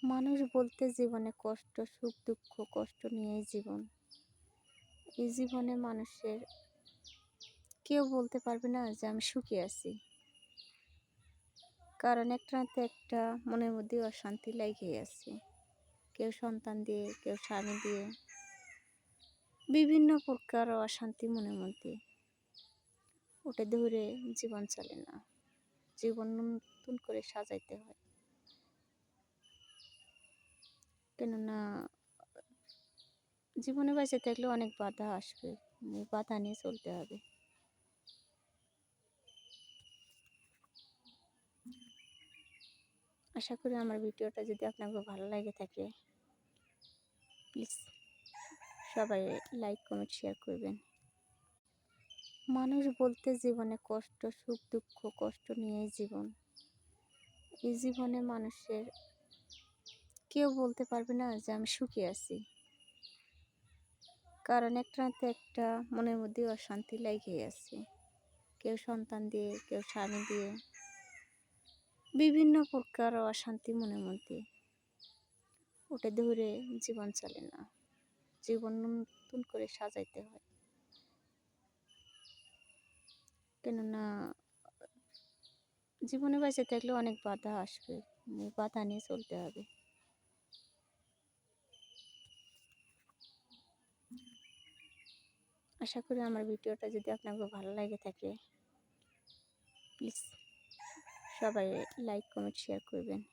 মানুষ বলতে জীবনে কষ্ট, সুখ, দুঃখ, কষ্ট নিয়েই জীবন। এই জীবনে মানুষের কেউ বলতে পারবে না যে আমি সুখী আছি। কারণ একটা না তো একটা মনের মধ্যে অশান্তি লেগেই আছে। কেউ সন্তান দিয়ে, কেউ স্বামী দিয়ে, বিভিন্ন প্রকার অশান্তি মনের মধ্যে। ওটা ধরে জীবন চলে না। জীবন নতুন করে সাজাইতে হয়। কেননা জীবনে বেঁচে থাকলে অনেক বাধা আসবে। এই বাধা নিয়ে চলতে হবে। আশা করি আমার ভিডিওটা যদি আপনাকে ভালো লাগে থাকে, প্লিজ সবাই লাইক, কমেন্ট, শেয়ার করবেন। মানুষ বলতে জীবনে কষ্ট, সুখ, দুঃখ, কষ্ট নিয়েই জীবন। এই জীবনে মানুষের কেউ বলতে পারবে না যে আমি সুখী আছি। কারণ একটা না তো একটা মনের মধ্যে অশান্তি লেগেই আছে। কেউ সন্তান দিয়ে, কেউ স্বামী দিয়ে, বিভিন্ন প্রকার অশান্তি মনের মধ্যে। ওটা ধরে জীবন চলে না। জীবন নতুন করে সাজাইতে হয়। কেননা জীবনে বেঁচে থাকলে অনেক বাধা আসবে। এই বাধা নিয়ে চলতে হবে। আশা করি আমার ভিডিওটা যদি আপনাকে ভালো লাগে থাকে, প্লিজ সবাই লাইক, কমেন্ট, শেয়ার করবেন।